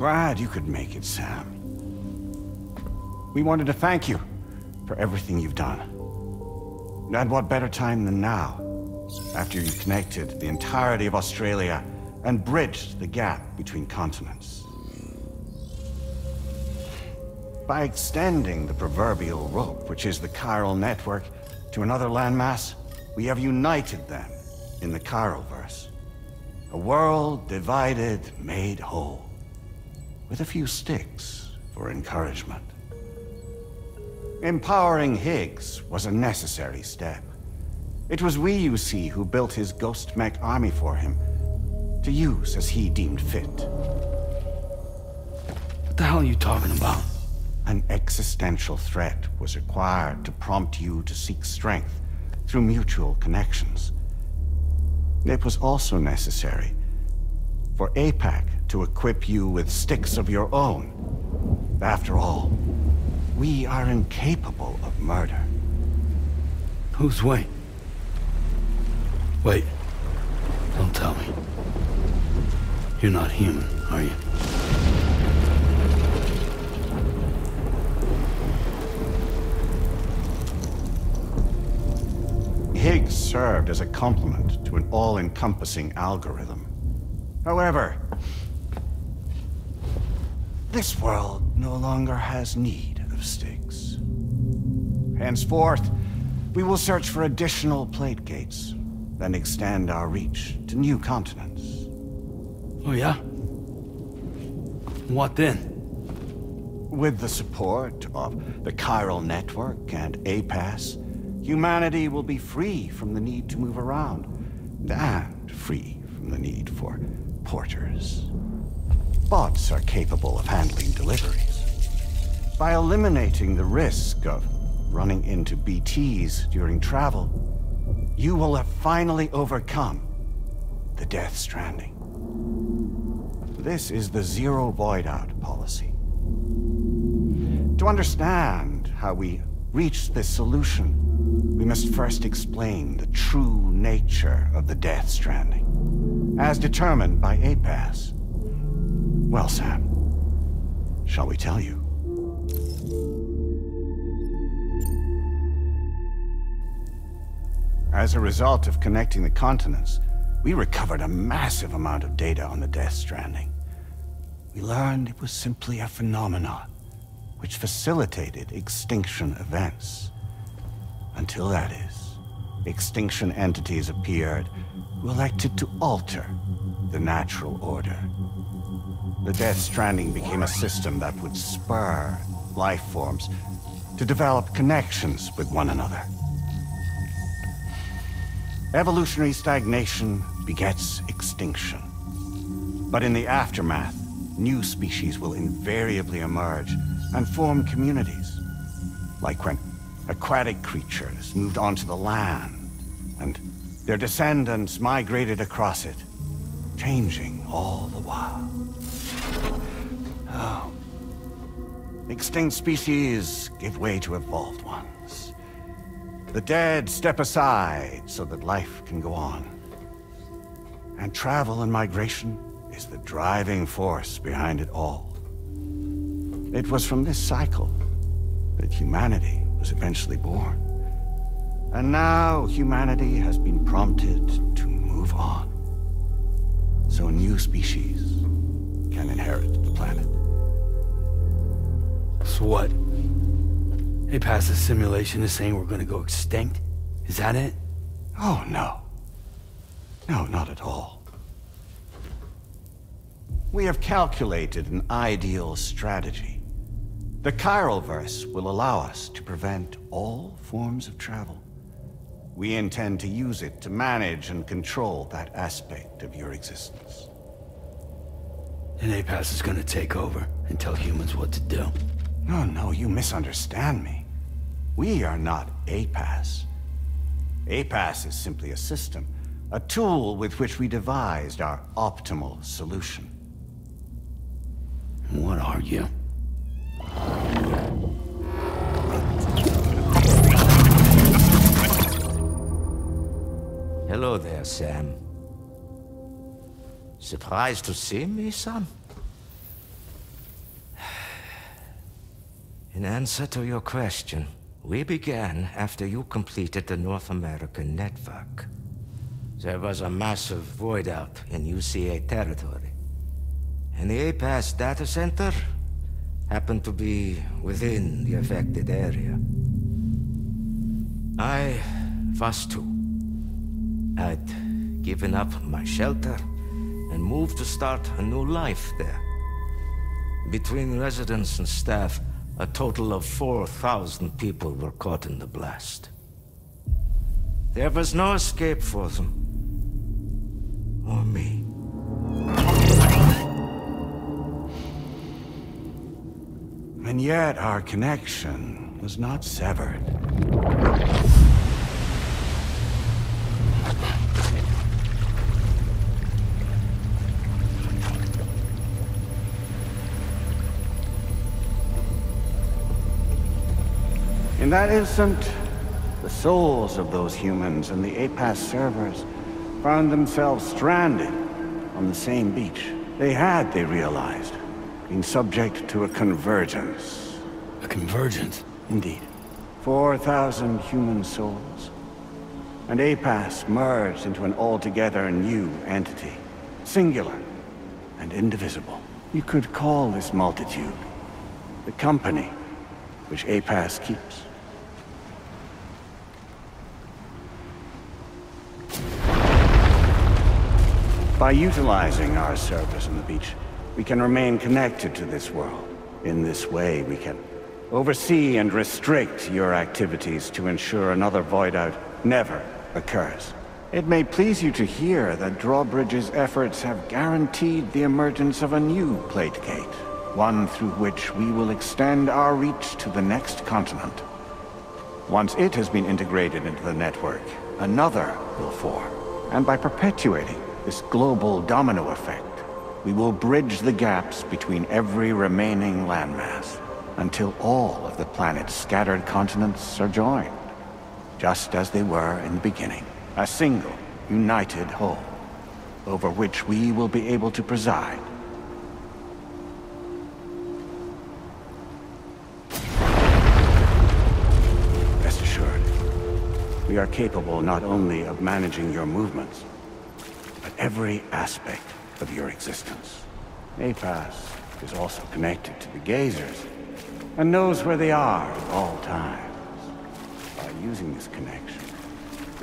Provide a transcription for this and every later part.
glad you could make it, Sam. We wanted to thank you for everything you've done. And what better time than now, after you connected the entirety of Australia and bridged the gap between continents. By extending the proverbial rope, which is the chiral network, to another landmass, we have united them in the Chiroverse. A world divided, made whole, with a few sticks for encouragement. Empowering Higgs was a necessary step. It was we, you see, who built his ghost mech army for him, to use as he deemed fit. What the hell are you talking about? An existential threat was required to prompt you to seek strength through mutual connections. It was also necessary for APAC to equip you with sticks of your own. After all, we are incapable of murder. Who's we? Wait. Don't tell me. You're not human, are you? Higgs served as a complement to an all-encompassing algorithm. However, this world no longer has need of sticks. Henceforth, we will search for additional plate gates, then extend our reach to new continents. Oh yeah? What then? With the support of the chiral network and APAS, humanity will be free from the need to move around, and free from the need for porters. Bots are capable of handling deliveries. By eliminating the risk of running into BTs during travel, you will have finally overcome the Death Stranding. This is the Zero Void Out policy. To understand how we reached this solution, we must first explain the true nature of the Death Stranding, as determined by APAS. Well, Sam, shall we tell you? As a result of connecting the continents, we recovered a massive amount of data on the Death Stranding. We learned it was simply a phenomenon which facilitated extinction events. Until that is, extinction entities appeared who elected to alter the natural order. The Death Stranding became a system that would spur life forms to develop connections with one another. Evolutionary stagnation begets extinction. But in the aftermath, new species will invariably emerge and form communities. Like when aquatic creatures moved onto the land, and their descendants migrated across it, changing all the while. Oh. Extinct species give way to evolved ones. The dead step aside so that life can go on. And travel and migration is the driving force behind it all. It was from this cycle that humanity was eventually born. And now humanity has been prompted to move on, so new species can inherit the planet. So what? They passed a simulation is saying we're gonna go extinct? Is that it? Oh, no. No, not at all. We have calculated an ideal strategy. The Chiroverse will allow us to prevent all forms of travel. We intend to use it to manage and control that aspect of your existence. And APAS is gonna take over and tell humans what to do. No, you misunderstand me. We are not APAS. APAS is simply a system, a tool with which we devised our optimal solution. What are you? Hello there, Sam. Surprised to see me, son? In answer to your question, we began after you completed the North American network. There was a massive void out in UCA territory. And the APAS data center happened to be within the affected area. I was too. I'd given up my shelter and moved to start a new life there. Between residents and staff, a total of 4,000 people were caught in the blast. There was no escape for them. Or me. And yet our connection was not severed. In that instant, the souls of those humans and the APAS servers found themselves stranded on the same beach. They realized, been subject to a convergence. A convergence? Indeed. 4,000 human souls. And APAS merged into an altogether new entity. Singular and indivisible. You could call this multitude the company which APAS keeps. By utilizing our servers on the beach, we can remain connected to this world. In this way, we can oversee and restrict your activities to ensure another void out never occurs. It may please you to hear that Drawbridge's efforts have guaranteed the emergence of a new plate gate, one through which we will extend our reach to the next continent. Once it has been integrated into the network, another will form. And by perpetuating this global domino effect, we will bridge the gaps between every remaining landmass until all of the planet's scattered continents are joined, just as they were in the beginning. A single, united whole, over which we will be able to preside. Rest assured, we are capable not only of managing your movements, but every aspect of your existence. APAS is also connected to the Gazers, and knows where they are at all times. By using this connection,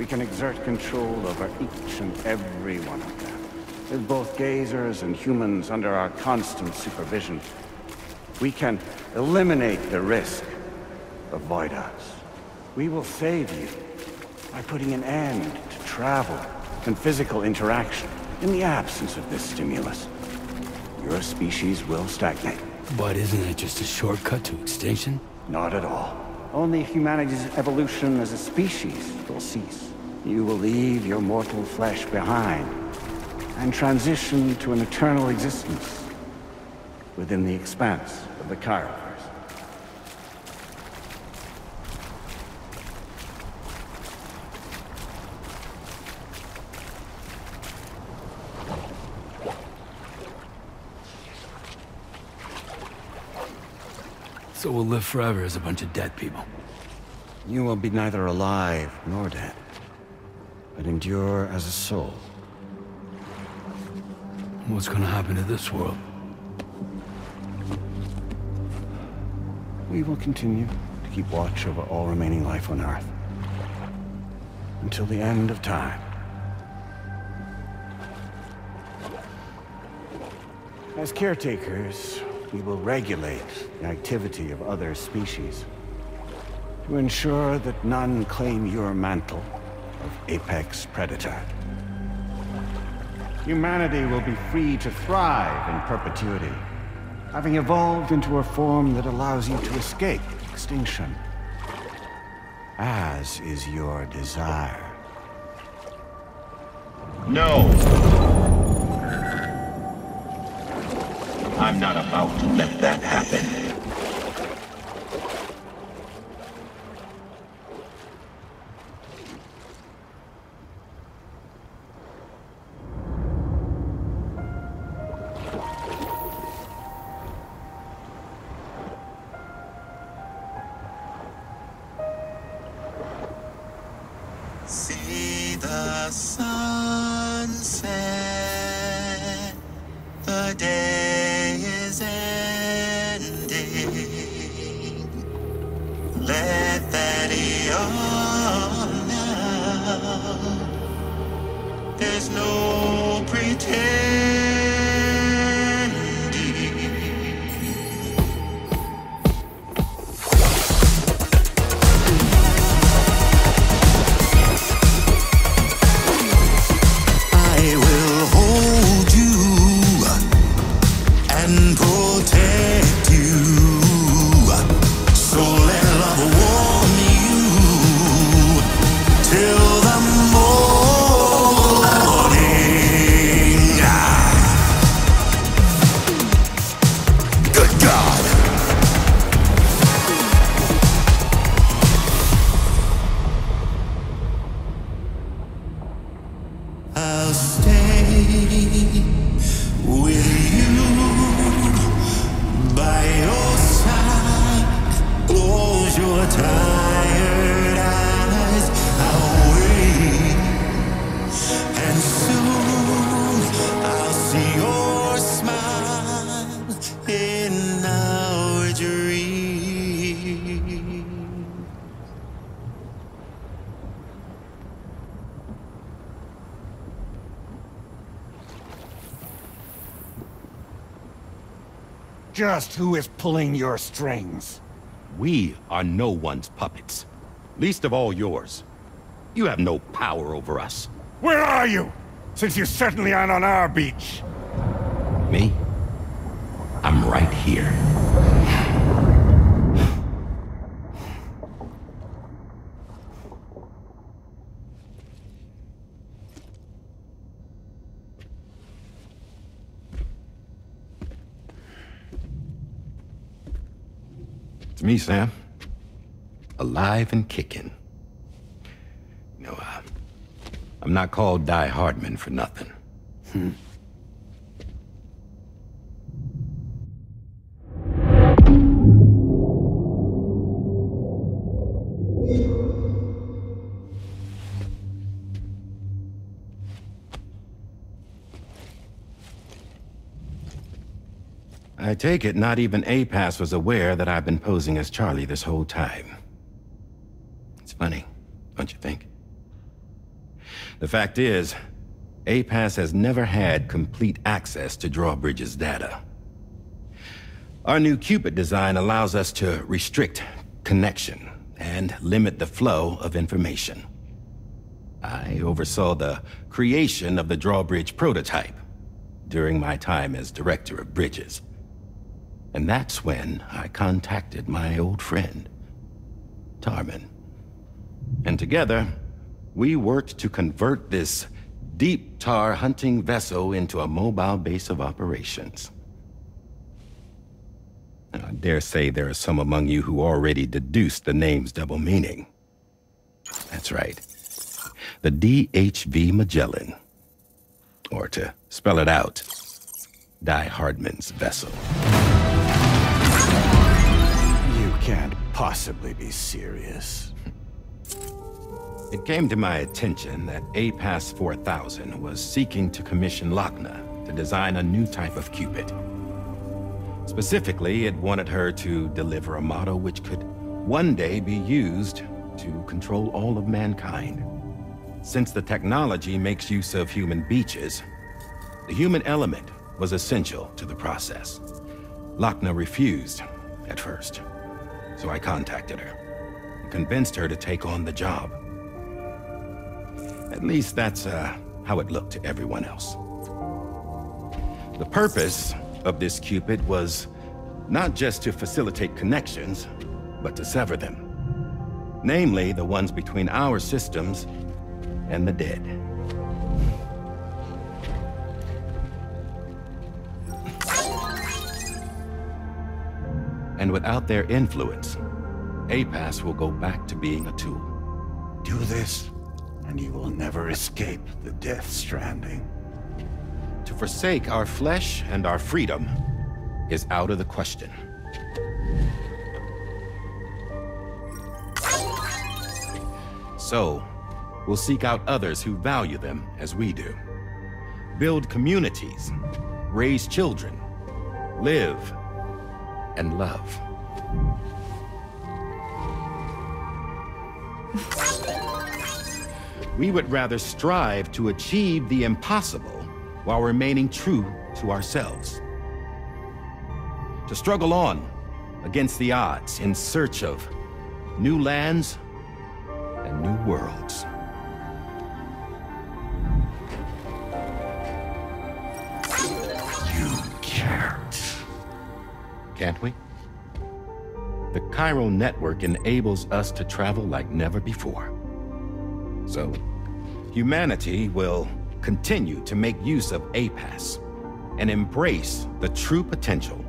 we can exert control over each and every one of them. With both Gazers and humans under our constant supervision, we can eliminate the risk of void outs. We will save you by putting an end to travel and physical interaction. In the absence of this stimulus, your species will stagnate. But isn't it just a shortcut to extinction? Not at all. Only humanity's evolution as a species will cease. You will leave your mortal flesh behind and transition to an eternal existence within the expanse of the Chiroverse. So we'll live forever as a bunch of dead people. You will be neither alive nor dead, but endure as a soul. What's gonna happen to this world? We will continue to keep watch over all remaining life on Earth until the end of time. As caretakers, we will regulate the activity of other species to ensure that none claim your mantle of apex predator. Humanity will be free to thrive in perpetuity, having evolved into a form that allows you to escape extinction, as is your desire. No! I'm not about to let that happen. See the sunset, the day is ending. Let that yawn now. There's no pretending. I will hold you and protect you. So let love warm you till the morning. Good God. I'll stay with you by your side. Close your tired eyes. I'll wait, and soon I'll see your smile in our dream. Just who is pulling your strings? We are no one's puppets. Least of all yours. You have no power over us. Where are you? Since you certainly aren't on our beach. Me? I'm right here. It's me, Sam. Alive and kicking. No, I'm not called Die Hardman for nothing. I take it not even APAS was aware that I've been posing as Charlie this whole time. It's funny, don't you think? The fact is, APAS has never had complete access to Drawbridge's data. Our new Cupid design allows us to restrict connection and limit the flow of information. I oversaw the creation of the Drawbridge prototype during my time as Director of Bridges. And that's when I contacted my old friend, Tarman. And together, we worked to convert this deep tar hunting vessel into a mobile base of operations. Now, I dare say there are some among you who already deduced the name's double meaning. That's right. The DHV Magellan. Or to spell it out, Die Hardman's vessel. You can't possibly be serious. It came to my attention that APAS 4000 was seeking to commission Lochna to design a new type of Cupid. Specifically, it wanted her to deliver a model which could one day be used to control all of mankind. Since the technology makes use of human beaches, the human element was essential to the process. Lochna refused at first, so I contacted her and convinced her to take on the job. At least that's how it looked to everyone else. The purpose of this Cupid was not just to facilitate connections, but to sever them. Namely, the ones between our systems and the dead. And without their influence, APAS will go back to being a tool. Do this, and you will never escape the death stranding. To forsake our flesh and our freedom is out of the question. So, will seek out others who value them as we do. Build communities, raise children, live and love. We would rather strive to achieve the impossible while remaining true to ourselves. To struggle on against the odds in search of new lands and new worlds. You can't. Can't we? The chiral network enables us to travel like never before. So, humanity will continue to make use of APAS and embrace the true potential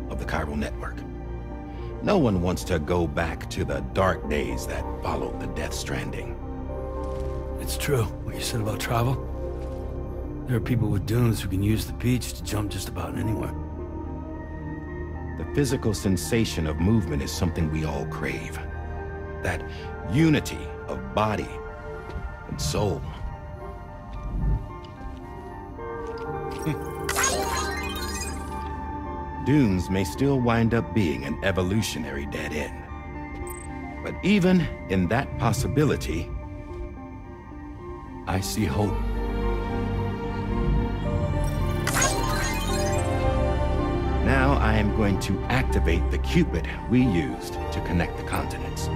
of the chiral network. No one wants to go back to the dark days that followed the Death Stranding. It's true, what you said about travel. There are people with dunes who can use the beach to jump just about anywhere. The physical sensation of movement is something we all crave. That unity of body and soul. Dunes may still wind up being an evolutionary dead end. But even in that possibility, I see hope. Now I am going to activate the Cupid we used to connect the continents.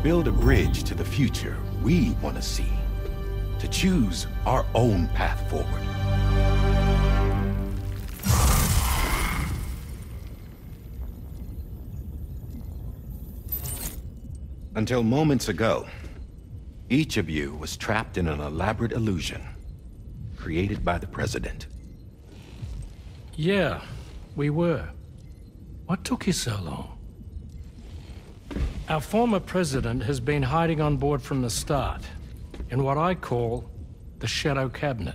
Build a bridge to the future we want to see, to choose our own path forward. Until moments ago, each of you was trapped in an elaborate illusion created by the President. Yeah, we were. What took you so long? Our former president has been hiding on board from the start, in what I call the Shadow Cabinet.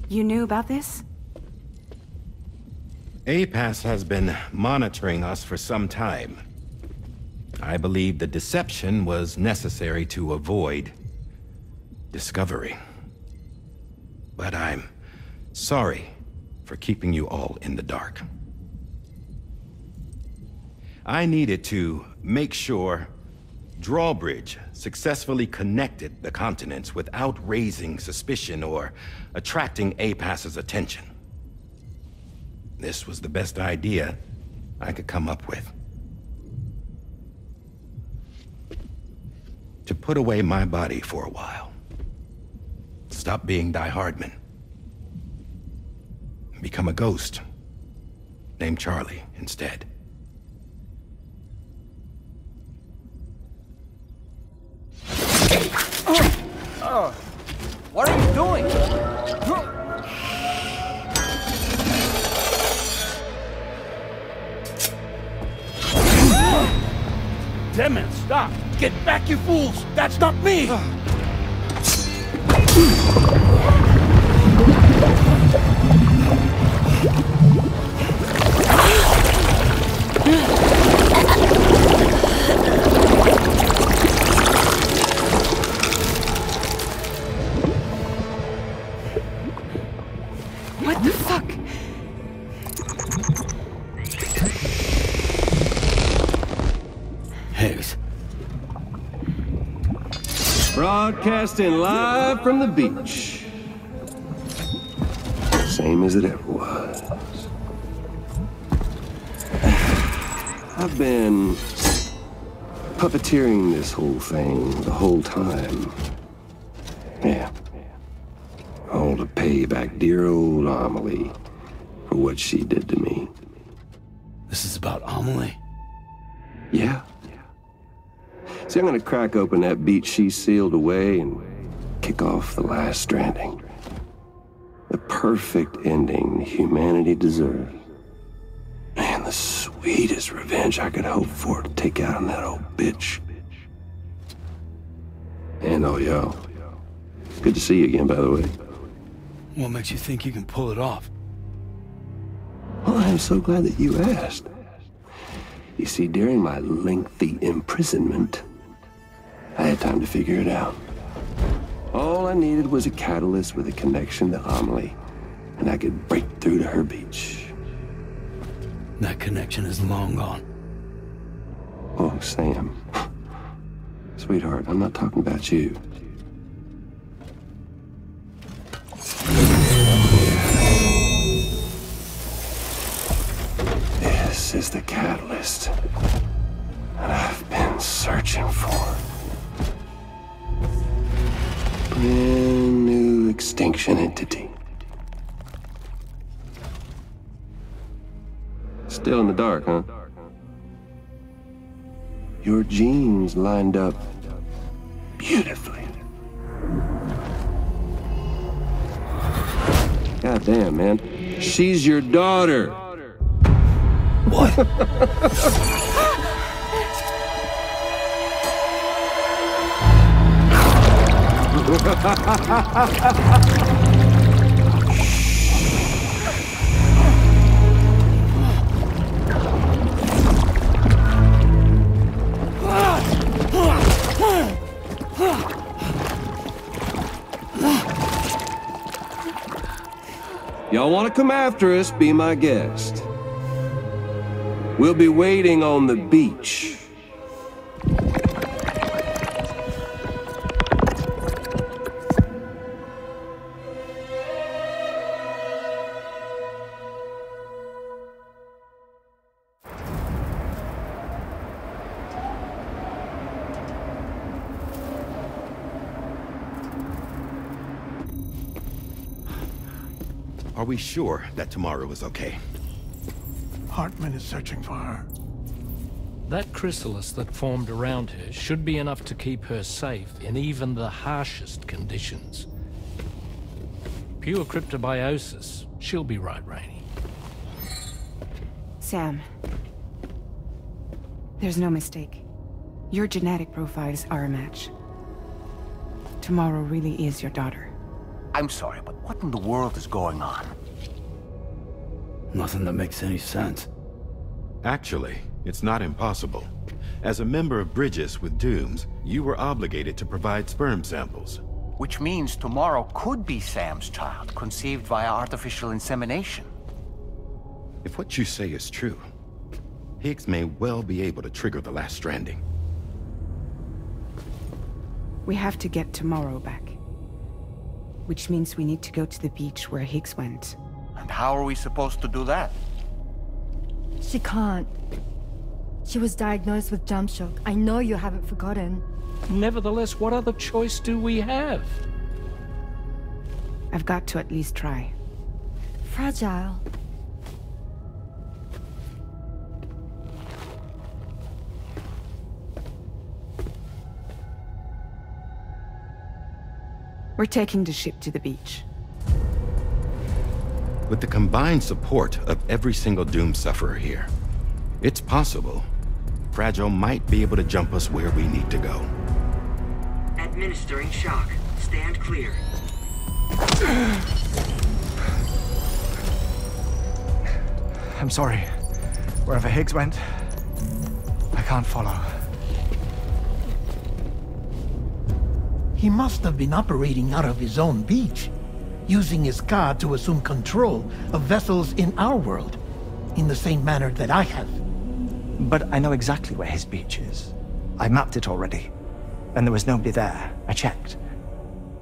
You knew about this? APAS has been monitoring us for some time. I believe the deception was necessary to avoid discovery. But I'm sorry for keeping you all in the dark. I needed to make sure Drawbridge successfully connected the continents without raising suspicion or attracting APAS's attention. This was the best idea I could come up with. To put away my body for a while. Stop being Die Hardman. Become a ghost. Named Charlie instead. What are you doing? Damn it, stop! Get back, you fools! That's not me! What the fuck? Higgs. Broadcasting live from the beach. Same as it ever was. I've been puppeteering this whole thing the whole time. Yeah. All to pay back dear old Amelie for what she did to me. This is about Amelie? Yeah. See, I'm gonna crack open that beach she sealed away and kick off the last Stranding. The perfect ending humanity deserves. Man, the sweetest revenge I could hope for to take out on that old bitch. And all y'all. Good to see you again, by the way. What makes you think you can pull it off? Well, I'm so glad that you asked. You see, during my lengthy imprisonment, I had time to figure it out. All I needed was a catalyst with a connection to Amelie, and I could break through to her beach. That connection is long gone. Oh, Sam. Sweetheart, I'm not talking about you. This is the catalyst that I've been searching for. Brand new extinction entity. Still in the dark, huh? Your genes lined up beautifully. God damn, man. She's your daughter. What? Y'all want to come after us, be my guest. We'll be waiting on the beach. Are we sure that tomorrow is okay? Hartman is searching for her. That chrysalis that formed around her should be enough to keep her safe in even the harshest conditions. Pure cryptobiosis. She'll be right, Rainey. Sam. There's no mistake. Your genetic profiles are a match. Tomorrow really is your daughter. I'm sorry, but what in the world is going on? Nothing that makes any sense. Actually, it's not impossible. As a member of Bridges with Dooms, you were obligated to provide sperm samples. Which means tomorrow could be Sam's child, conceived via artificial insemination. If what you say is true, Higgs may well be able to trigger the last Stranding. We have to get tomorrow back. Which means we need to go to the beach where Higgs went. And how are we supposed to do that? She can't. She was diagnosed with jump shock. I know you haven't forgotten. Nevertheless, what other choice do we have? I've got to at least try. Fragile. We're taking the ship to the beach. With the combined support of every single Doom sufferer here, it's possible Fragile might be able to jump us where we need to go. Administering shock. Stand clear. I'm sorry. Wherever Higgs went, I can't follow. He must have been operating out of his own beach, using his car to assume control of vessels in our world, in the same manner that I have. But I know exactly where his beach is. I mapped it already, and there was nobody there. I checked.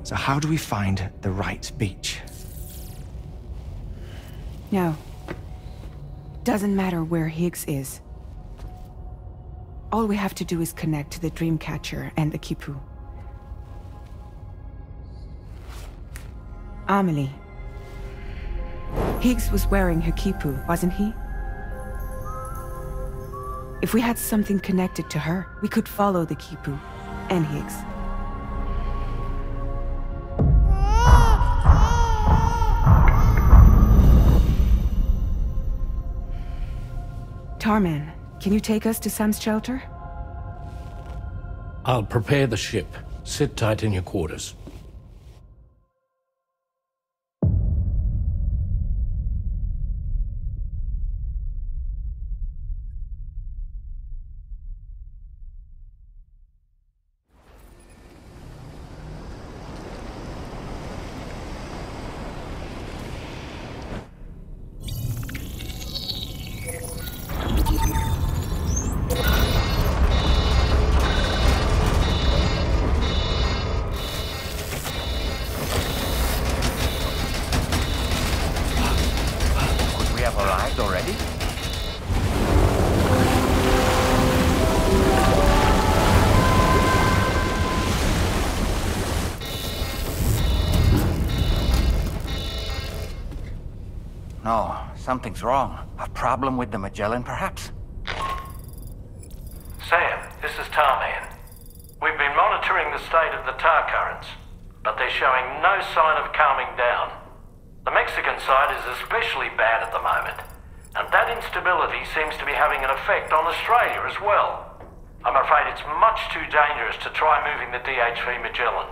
So how do we find the right beach? No. Doesn't matter where Higgs is. All we have to do is connect to the Dreamcatcher and the Kipu. Amelie. Higgs was wearing her Kipu, wasn't he? If we had something connected to her, we could follow the Kipu and Higgs. Tarman, can you take us to Sam's shelter? I'll prepare the ship. Sit tight in your quarters. No, something's wrong. A problem with the Magellan, perhaps? Sam, this is Tarman. We've been monitoring the state of the tar currents, but they're showing no sign of calming down. The Mexican side is especially bad at the moment, and that instability seems to be having an effect on Australia as well. I'm afraid it's much too dangerous to try moving the DHV Magellan.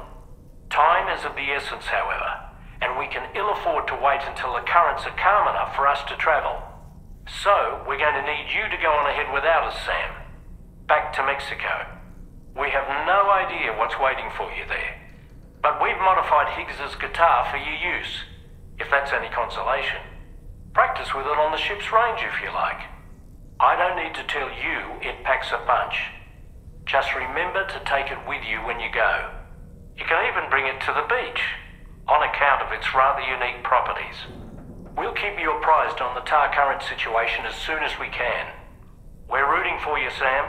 Time is of the essence, however, and we can ill afford to wait until the currents are calm enough for us to travel. So, we're going to need you to go on ahead without us, Sam. Back to Mexico. We have no idea what's waiting for you there, but we've modified Higgs's guitar for your use, if that's any consolation. Practice with it on the ship's range if you like. I don't need to tell you it packs a punch. Just remember to take it with you when you go. You can even bring it to the beach, on account of its rather unique properties. We'll keep you apprised on the tar current situation as soon as we can. We're rooting for you, Sam.